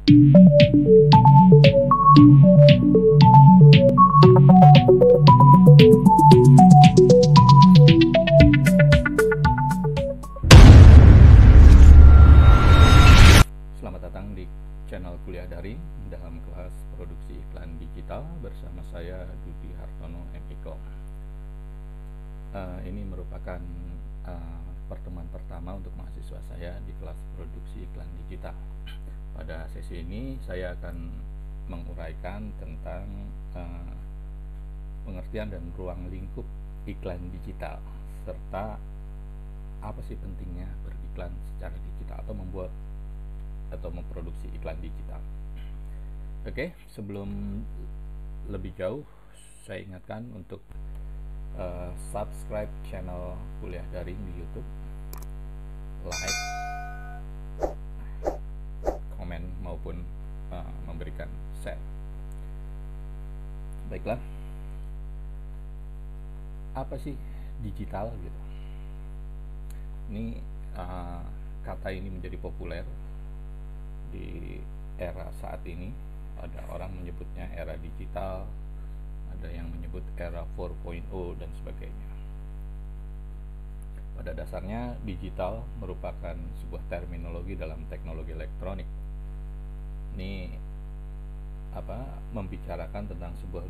Selamat datang di channel kuliah daring dalam kelas produksi iklan digital bersama saya Dudi Hartono MIKOM. Ini merupakan pertemuan pertama untuk mahasiswa saya di kelas produksi iklan digital. Pada sesi ini saya akan menguraikan tentang pengertian dan ruang lingkup iklan digital, serta apa sih pentingnya beriklan secara digital atau membuat atau memproduksi iklan digital. Oke, sebelum lebih jauh saya ingatkan untuk subscribe channel kuliah daring di YouTube, like, komen maupun memberikan share. Baiklah, apa sih digital gitu? Ini kata ini menjadi populer di era saat ini. Ada orang menyebutnya era digital, ada yang menyebut era 4.0 dan sebagainya. Pada dasarnya digital merupakan sebuah terminologi dalam teknologi elektronik. Ini membicarakan tentang sebuah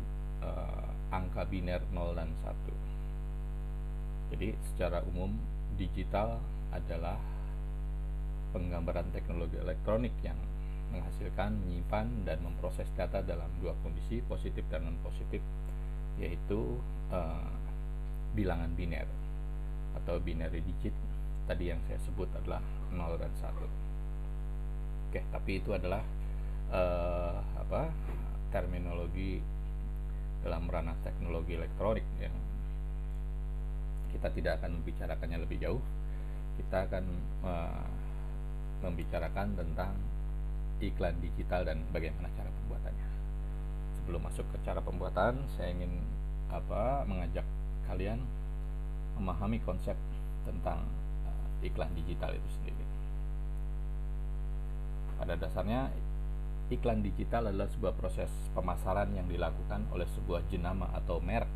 angka biner 0 dan 1. Jadi secara umum digital adalah penggambaran teknologi elektronik yang menghasilkan, menyimpan, dan memproses data dalam dua kondisi, positif dan non-positif, yaitu bilangan biner atau binary digit tadi yang saya sebut adalah 0 dan 1. Oke, tapi itu adalah terminologi dalam ranah teknologi elektronik yang kita tidak akan membicarakannya lebih jauh. Kita akan membicarakan tentang iklan digital dan bagaimana cara pembuatannya. Sebelum masuk ke cara pembuatan, saya ingin mengajak kalian memahami konsep tentang iklan digital itu sendiri. Pada dasarnya, iklan digital adalah sebuah proses pemasaran yang dilakukan oleh sebuah jenama atau merek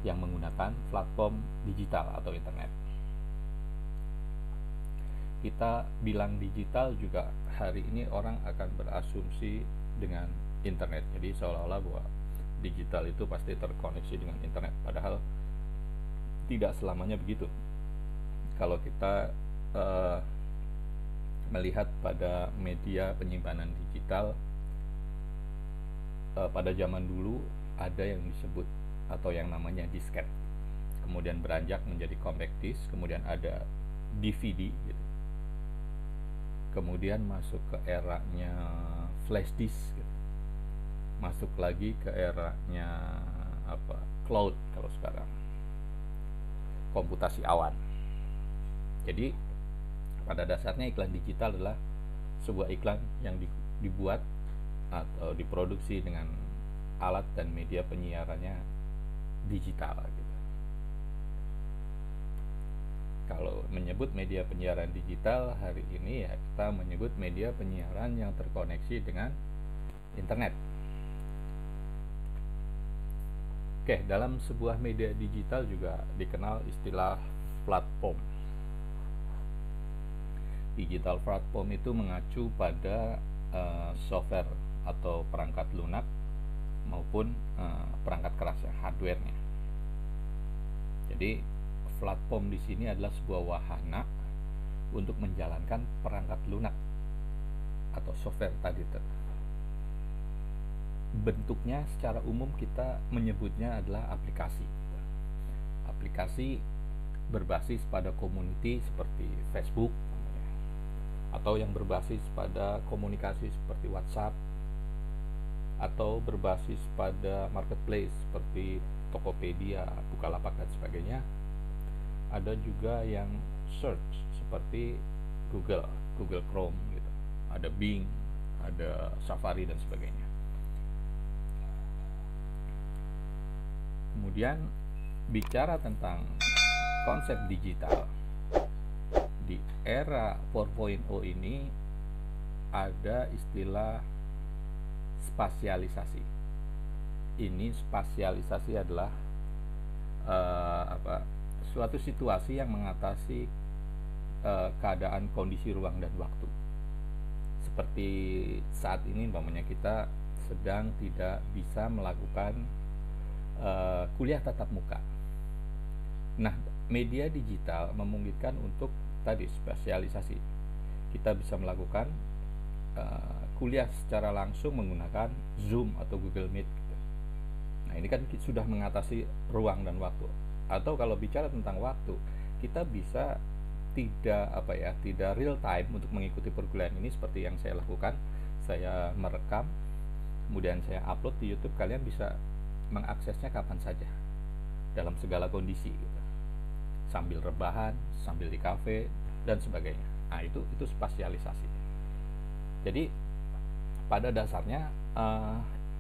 yang menggunakan platform digital atau internet. Kita bilang digital juga hari ini orang akan berasumsi dengan internet. Jadi seolah-olah bahwa digital itu pasti terkoneksi dengan internet, padahal tidak selamanya begitu. Kalau kita melihat pada media penyimpanan digital, pada zaman dulu ada yang disebut atau yang namanya disket, kemudian beranjak menjadi compact disc, kemudian ada DVD gitu. Kemudian masuk ke eranya flash disk gitu. Masuk lagi ke eranya cloud kalau sekarang, komputasi awan. Jadi pada dasarnya iklan digital adalah sebuah iklan yang dibuat atau diproduksi dengan alat dan media penyiarannya digital gitu. Kalau menyebut media penyiaran digital hari ini, ya kita menyebut media penyiaran yang terkoneksi dengan internet. Oke, dalam sebuah media digital juga dikenal istilah platform. Digital platform itu mengacu pada software atau perangkat lunak maupun perangkat kerasnya, hardware-nya. Jadi platform di sini adalah sebuah wahana untuk menjalankan perangkat lunak atau software tadi. Bentuknya secara umum kita menyebutnya adalah aplikasi. Aplikasi berbasis pada community seperti Facebook, atau yang berbasis pada komunikasi seperti WhatsApp, atau berbasis pada marketplace seperti Tokopedia, Bukalapak dan sebagainya. Ada juga yang search seperti Google Chrome gitu. Ada Bing, ada Safari dan sebagainya. Kemudian bicara tentang konsep digital di era 4.0 ini, ada istilah spasialisasi. Ini spasialisasi adalah suatu situasi yang mengatasi keadaan kondisi ruang dan waktu. Seperti saat ini umpamanya kita sedang tidak bisa melakukan kuliah tatap muka. Nah, media digital memungkinkan untuk tadi spesialisasi. Kita bisa melakukan kuliah secara langsung menggunakan Zoom atau Google Meet gitu. Nah, ini kan sudah mengatasi ruang dan waktu. Atau kalau bicara tentang waktu, kita bisa tidak real time untuk mengikuti perkuliahan ini seperti yang saya lakukan. Saya merekam, kemudian saya upload di YouTube. Kalian bisa mengaksesnya kapan saja dalam segala kondisi gitu. Sambil rebahan, sambil di kafe dan sebagainya. Nah, itu spasialisasi. Jadi pada dasarnya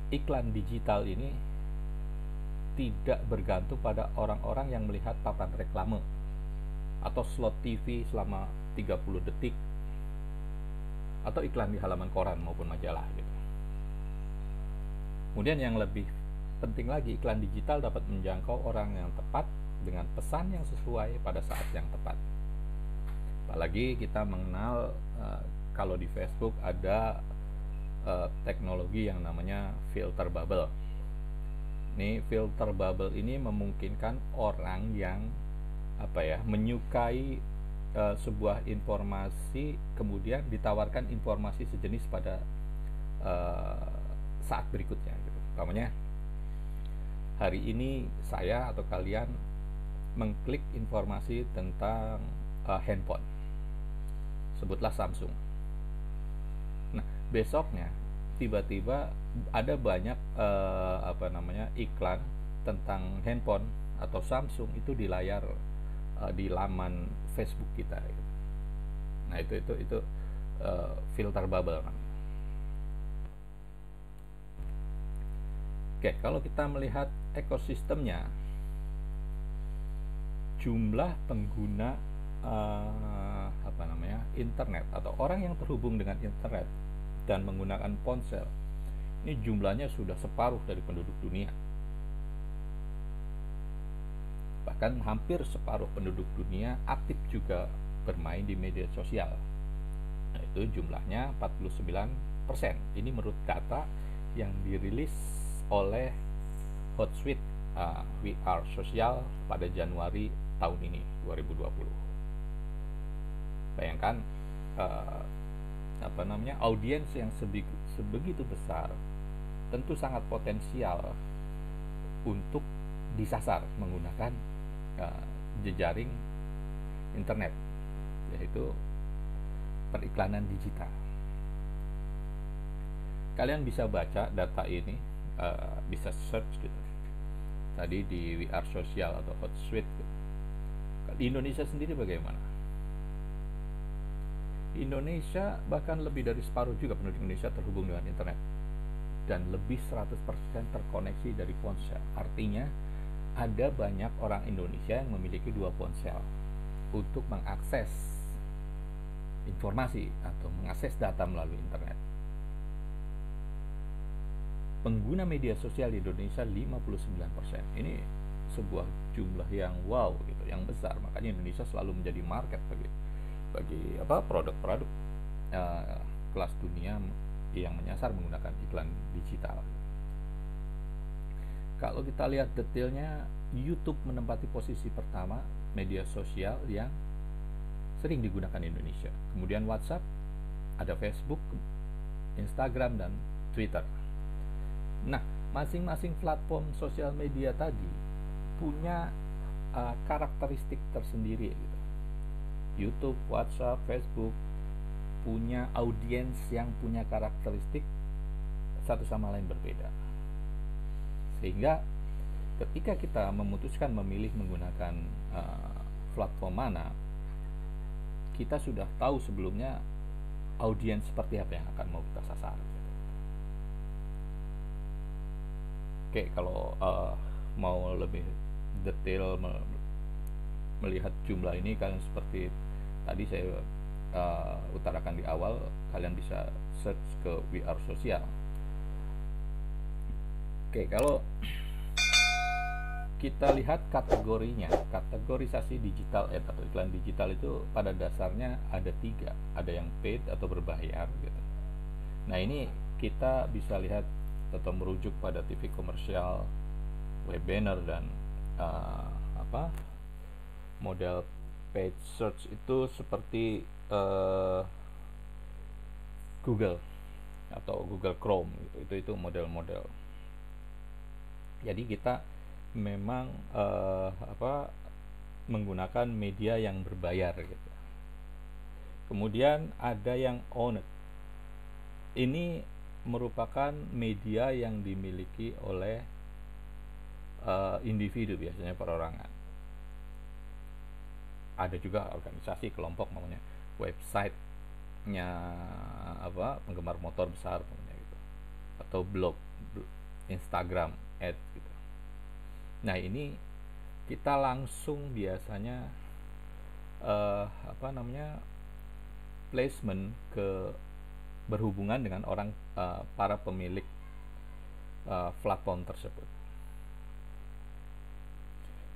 iklan digital ini tidak bergantung pada orang-orang yang melihat papan reklame atau slot TV selama 30 detik atau iklan di halaman koran maupun majalah gitu. Kemudian yang lebih penting lagi, iklan digital dapat menjangkau orang yang tepat dengan pesan yang sesuai pada saat yang tepat. Apalagi kita mengenal kalau di Facebook ada teknologi yang namanya filter bubble. Ini filter bubble ini memungkinkan orang yang menyukai sebuah informasi kemudian ditawarkan informasi sejenis pada saat berikutnya gitu. Umpamanya hari ini saya atau kalian mengklik informasi tentang handphone, sebutlah Samsung. Nah, besoknya tiba-tiba ada banyak iklan tentang handphone atau Samsung itu di layar di laman Facebook kita gitu. Nah, itu filter bubble kan. Oke, kalau kita melihat ekosistemnya, jumlah pengguna internet atau orang yang terhubung dengan internet dan menggunakan ponsel ini jumlahnya sudah separuh dari penduduk dunia. Bahkan hampir separuh penduduk dunia aktif juga bermain di media sosial. Nah, itu jumlahnya 49%. Ini menurut data yang dirilis oleh Hootsuite VR Social pada Januari tahun ini 2020. Bayangkan audiens yang sebegitu besar tentu sangat potensial untuk disasar menggunakan jejaring internet, yaitu periklanan digital. Kalian bisa baca data ini, bisa search gitu tadi di VR Social atau Hootsuite gitu. Di Indonesia sendiri bagaimana? Di Indonesia bahkan lebih dari separuh juga penduduk Indonesia terhubung dengan internet dan lebih 100% terkoneksi dari ponsel. Artinya ada banyak orang Indonesia yang memiliki 2 ponsel untuk mengakses informasi atau mengakses data melalui internet. Pengguna media sosial di Indonesia 59%. Ini sebuah jumlah yang wow gitu, yang besar. Makanya Indonesia selalu menjadi market bagi produk-produk kelas dunia yang menyasar menggunakan iklan digital. Kalau kita lihat detailnya, YouTube menempati posisi pertama media sosial yang sering digunakan di Indonesia. Kemudian WhatsApp, ada Facebook, Instagram, dan Twitter. Nah, masing-masing platform sosial media tadi punya karakteristik tersendiri gitu. YouTube, WhatsApp, Facebook punya audiens yang punya karakteristik satu sama lain berbeda. Sehingga ketika kita memutuskan memilih menggunakan platform mana, kita sudah tahu sebelumnya audiens seperti apa yang akan mau kita sasar. Oke, kalau mau lebih detail melihat jumlah ini, kan seperti tadi saya utarakan di awal, kalian bisa search ke We Are Social. Oke, kalau kita lihat kategorinya, kategorisasi digital ad atau iklan digital itu pada dasarnya ada 3, ada yang paid atau berbayar gitu. Nah, ini kita bisa lihat atau merujuk pada TV komersial, web banner, dan model paid search itu seperti Google atau Google Chrome gitu. Itu model-model. Jadi kita memang menggunakan media yang berbayar gitu. Kemudian ada yang owned. Ini merupakan media yang dimiliki oleh individu, biasanya perorangan. Ada juga organisasi, kelompok, namanya website-nya penggemar motor besar namanya gitu, atau blog, Instagram ad gitu. Nah, ini kita langsung biasanya placement berhubungan dengan para pemilik platform tersebut.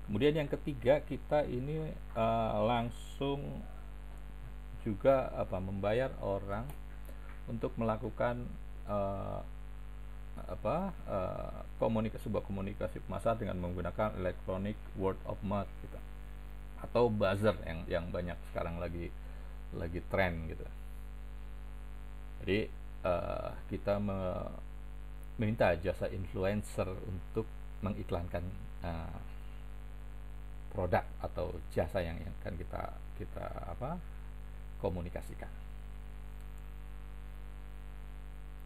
Kemudian yang ketiga, kita ini langsung juga membayar orang untuk melakukan sebuah komunikasi pasar dengan menggunakan electronic word of mouth gitu, atau buzzer yang banyak sekarang lagi tren gitu. Jadi kita meminta jasa influencer untuk mengiklankan produk atau jasa yang akan kita komunikasikan.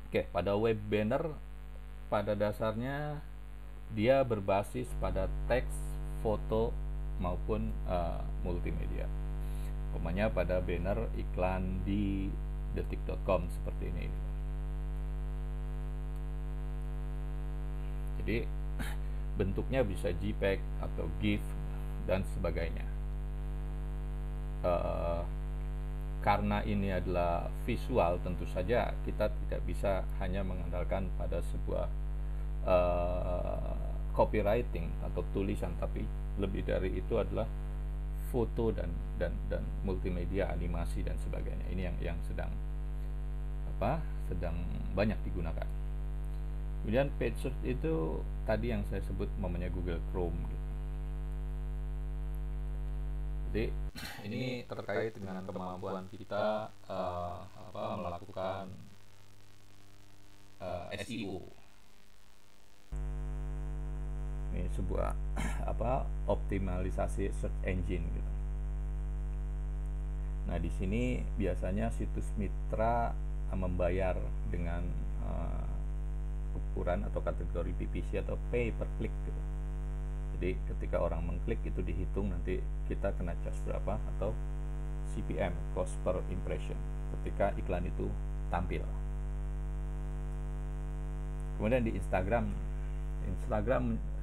Oke, pada web banner pada dasarnya dia berbasis pada teks, foto maupun multimedia. Umpamanya pada banner iklan di detik.com seperti ini. Jadi bentuknya bisa JPEG atau GIF dan sebagainya. Karena ini adalah visual, tentu saja kita tidak bisa hanya mengandalkan pada sebuah copywriting atau tulisan, tapi lebih dari itu adalah foto dan multimedia, animasi dan sebagainya. Ini yang sedang banyak digunakan. Kemudian paid search itu tadi yang saya sebut namanya Google Chrome gitu. Jadi ini terkait dengan kemampuan kita melakukan SEO. Ini sebuah optimalisasi search engine gitu. Nah, di sini biasanya situs mitra membayar dengan ukuran atau kategori PPC atau pay per click gitu. Jadi ketika orang mengklik itu dihitung, nanti kita kena charge berapa, atau CPM, cost per impression, ketika iklan itu tampil. Kemudian di Instagram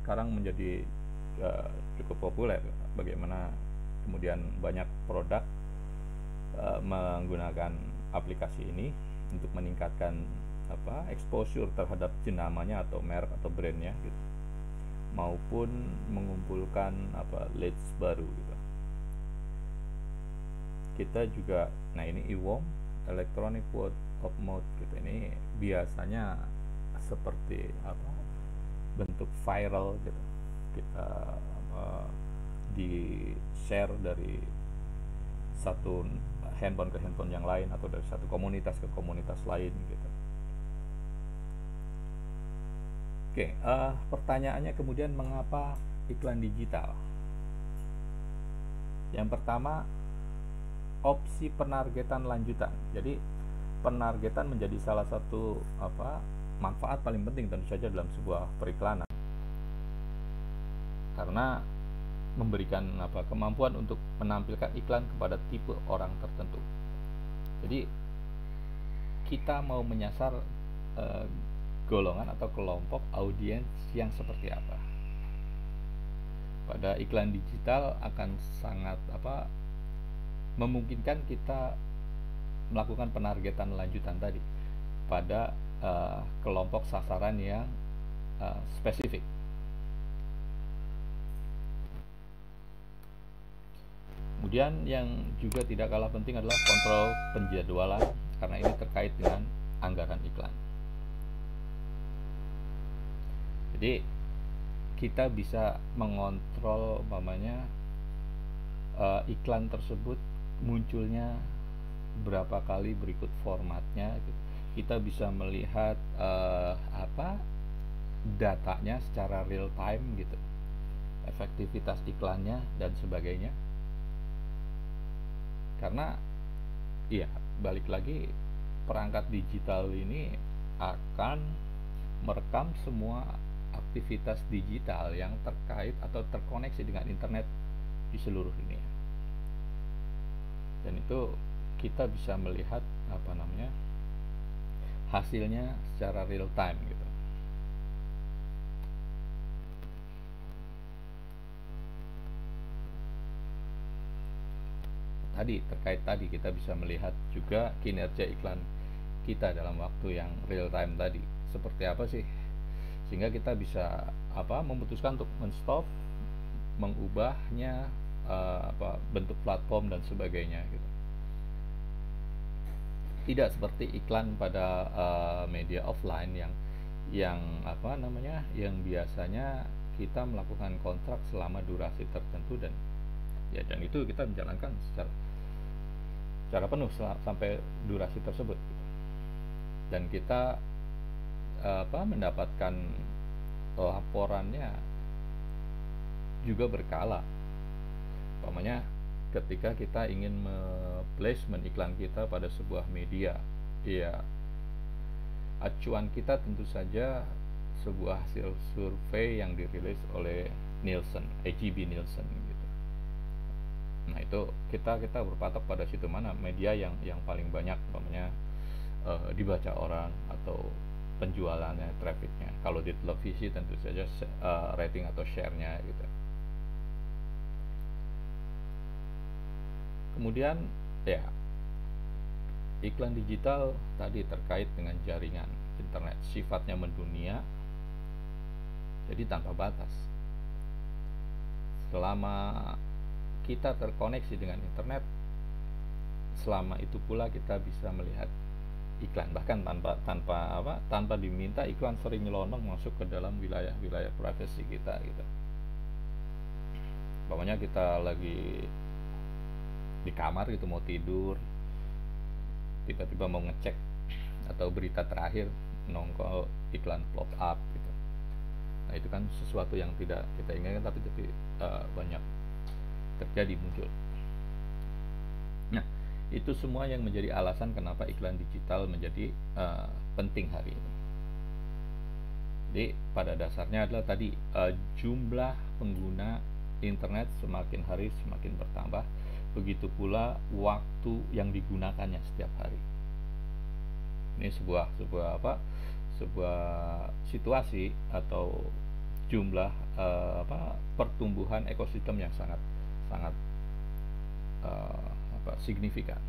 sekarang menjadi cukup populer. Bagaimana kemudian banyak produk menggunakan aplikasi ini untuk meningkatkan exposure terhadap jenamanya atau merek atau brandnya gitu, maupun mengumpulkan leads baru gitu. Kita juga, nah ini EWOM, electronic word of mouth gitu, ini biasanya seperti bentuk viral gitu. Kita di share dari satu handphone ke handphone yang lain, atau dari satu komunitas ke komunitas lain gitu. Oke, pertanyaannya kemudian mengapa iklan digital? Yang pertama, opsi penargetan lanjutan. Jadi penargetan menjadi salah satu manfaat paling penting tentu saja dalam sebuah periklanan, karena memberikan kemampuan untuk menampilkan iklan kepada tipe orang tertentu. Jadi kita mau menyasar golongan atau kelompok audiens yang seperti apa. Pada iklan digital akan sangat memungkinkan kita melakukan penargetan lanjutan tadi pada kelompok sasaran yang spesifik. Kemudian yang juga tidak kalah penting adalah kontrol penjadwalan, karena ini terkait dengan anggaran iklan. Jadi kita bisa mengontrol umpamanya iklan tersebut munculnya berapa kali berikut formatnya. Kita bisa melihat datanya secara real time gitu, efektivitas iklannya dan sebagainya. Karena iya, balik lagi, perangkat digital ini akan merekam semua aktivitas digital yang terkait atau terkoneksi dengan internet di seluruh dunia. Dan itu kita bisa melihat hasilnya secara real time gitu. Terkait tadi kita bisa melihat juga kinerja iklan kita dalam waktu yang real time tadi seperti apa sih, sehingga kita bisa memutuskan untuk men-stop, mengubahnya, bentuk platform dan sebagainya gitu. Tidak seperti iklan pada media offline yang biasanya kita melakukan kontrak selama durasi tertentu, dan itu kita menjalankan secara penuh sampai durasi tersebut gitu. Dan kita mendapatkan laporannya juga berkala. Umpamanya ketika kita ingin placement iklan kita pada sebuah media, acuan kita tentu saja sebuah hasil survei yang dirilis oleh Nielsen, AGB Nielsen gitu. Nah itu kita berpatok pada situ, mana media yang paling banyak umpamanya dibaca orang atau penjualannya, trafficnya. Kalau di televisi tentu saja rating atau share-nya gitu. Kemudian iklan digital tadi terkait dengan jaringan internet, sifatnya mendunia, jadi tanpa batas. Selama kita terkoneksi dengan internet, selama itu pula kita bisa melihat iklan, bahkan tanpa diminta. Iklan sering nyelonong masuk ke dalam wilayah privasi kita gitu. Pokoknya kita lagi di kamar gitu, mau tidur, tiba-tiba mau ngecek atau berita terakhir, nongol iklan pop up gitu. Nah itu kan sesuatu yang tidak kita inginkan, tapi banyak terjadi, muncul. Nah itu semua yang menjadi alasan kenapa iklan digital menjadi penting hari ini. Jadi pada dasarnya adalah tadi, jumlah pengguna internet semakin hari semakin bertambah, begitu pula waktu yang digunakannya setiap hari. Ini sebuah situasi atau jumlah pertumbuhan ekosistem yang sangat signifikan.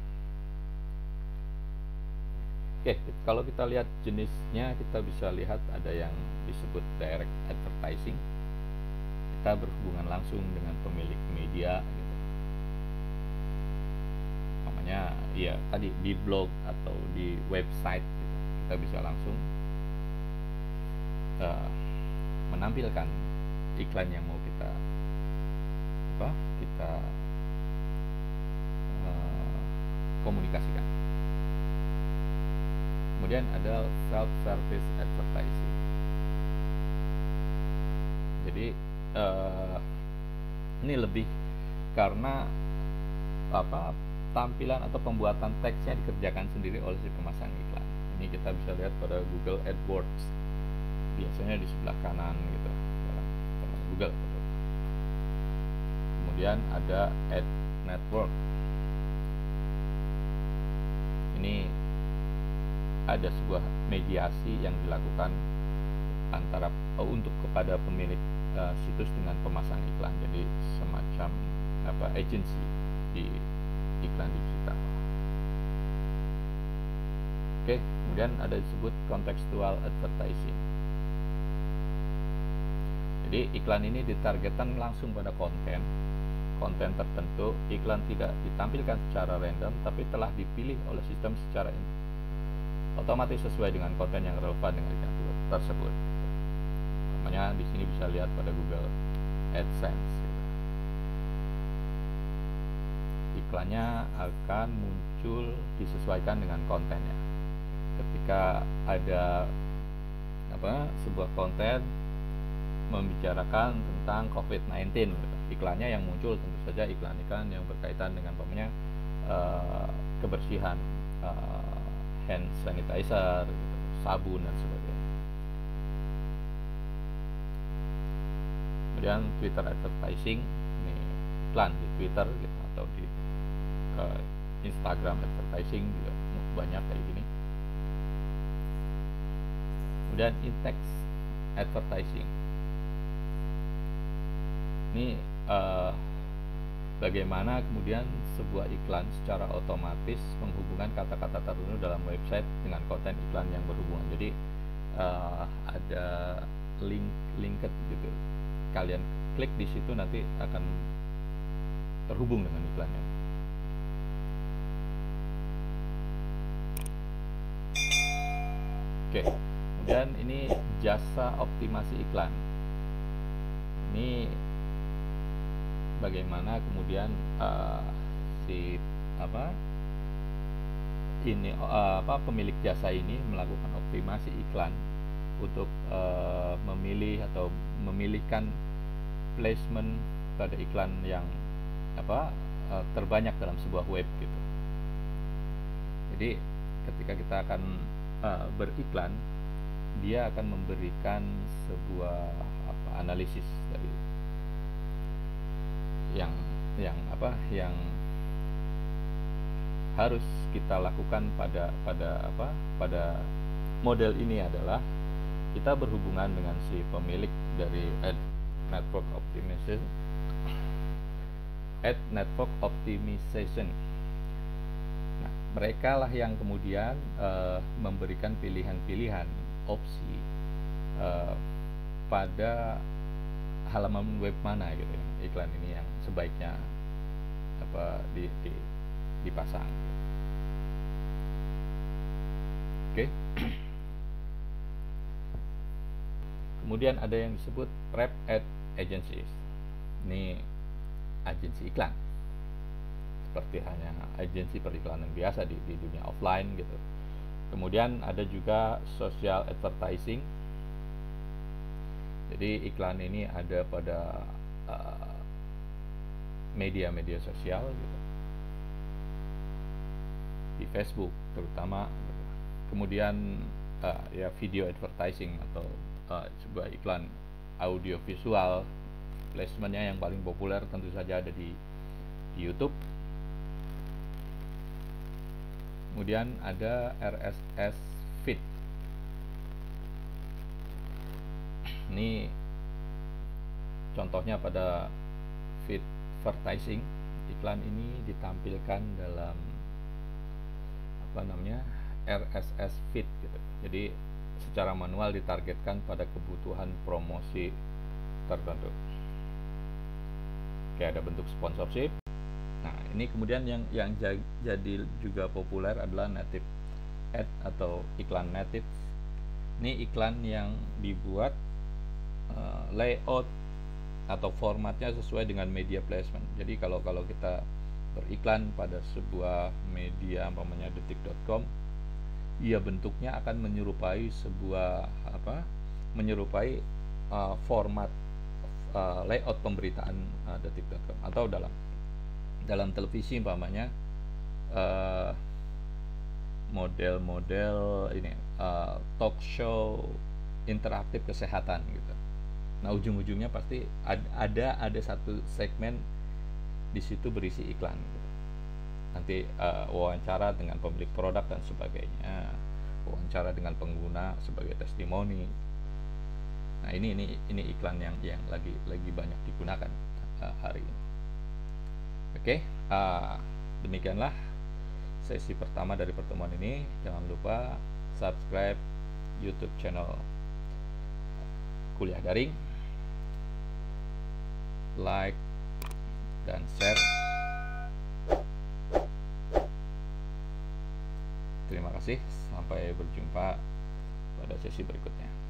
Oke, kalau kita lihat jenisnya, kita bisa lihat ada yang disebut direct advertising. Kita berhubungan langsung dengan pemilik media gitu. Namanya tadi di blog atau di website gitu. Kita bisa langsung menampilkan iklan yang mau kita komunikasikan. Kemudian ada self-service advertising. Jadi ini lebih karena tampilan atau pembuatan teksnya dikerjakan sendiri oleh si pemasang iklan. Ini kita bisa lihat pada Google AdWords, biasanya di sebelah kanan gitu, Google. Kemudian ada Ad Network. Ini ada sebuah mediasi yang dilakukan antara kepada pemilik situs dengan pemasang iklan, jadi semacam agensi di iklan digital. Oke, kemudian ada disebut contextual advertising. Jadi iklan ini ditargetkan langsung pada konten tertentu. Iklan tidak ditampilkan secara random, tapi telah dipilih oleh sistem secara otomatis sesuai dengan konten yang relevan dengan iklan tersebut. Namanya di sini bisa lihat pada Google AdSense. Iklannya akan muncul disesuaikan dengan kontennya. Ketika ada sebuah konten membicarakan tentang COVID-19, iklannya yang muncul tentu saja iklan-iklan yang berkaitan dengan kebersihan, hand sanitizer, sabun dan sebagainya. Kemudian Twitter advertising, ini iklan di Twitter gitu, atau di Instagram advertising juga banyak kayak gini. Kemudian in-text advertising, ini bagaimana kemudian sebuah iklan secara otomatis menghubungkan kata-kata tertentu dalam website dengan konten iklan yang berhubungan. Jadi ada linked gitu, kalian klik di situ nanti akan terhubung dengan iklannya. Oke, kemudian ini jasa optimasi iklan. Ini bagaimana kemudian pemilik jasa ini melakukan optimasi iklan untuk memilih atau memilihkan placement pada iklan yang terbanyak dalam sebuah web gitu. Jadi ketika kita akan beriklan, dia akan memberikan sebuah analisis dari yang harus kita lakukan pada model ini adalah kita berhubungan dengan si pemilik dari ad network optimization. Nah, mereka lah yang kemudian memberikan pilihan-pilihan opsi pada halaman web mana gitu ya, iklan ini yang sebaiknya dipasang. Oke. Kemudian ada yang disebut rep ad agencies. Ini agensi iklan, seperti hanya agensi periklanan biasa di dunia offline gitu. Kemudian ada juga social advertising. Jadi iklan ini ada pada media-media sosial gitu, di Facebook terutama. Kemudian ya video advertising atau sebuah iklan audio visual, placementnya yang paling populer tentu saja ada di YouTube. Kemudian ada RSS feed. Ini contohnya pada feed advertising. Iklan ini ditampilkan dalam RSS feed gitu. Jadi secara manual ditargetkan pada kebutuhan promosi tertentu. Oke, ada bentuk sponsorship. Nah, ini kemudian yang jadi juga populer adalah native ad atau iklan native. Ini iklan yang dibuat layout atau formatnya sesuai dengan media placement. Jadi kalau kita beriklan pada sebuah media umpamanya detik.com, ya bentuknya akan menyerupai format layout pemberitaan detik.com, atau dalam televisi umpamanya model-model ini talk show interaktif kesehatan gitu. Nah, ujung-ujungnya pasti ada satu segmen di situ berisi iklan gitu. Nanti wawancara dengan pemilik produk dan sebagainya, wawancara dengan pengguna sebagai testimoni. Nah, ini iklan yang lagi banyak digunakan hari ini. Oke, demikianlah sesi pertama dari pertemuan ini. Jangan lupa subscribe YouTube channel Kuliah Daring, like dan share. Terima kasih, sampai berjumpa pada sesi berikutnya.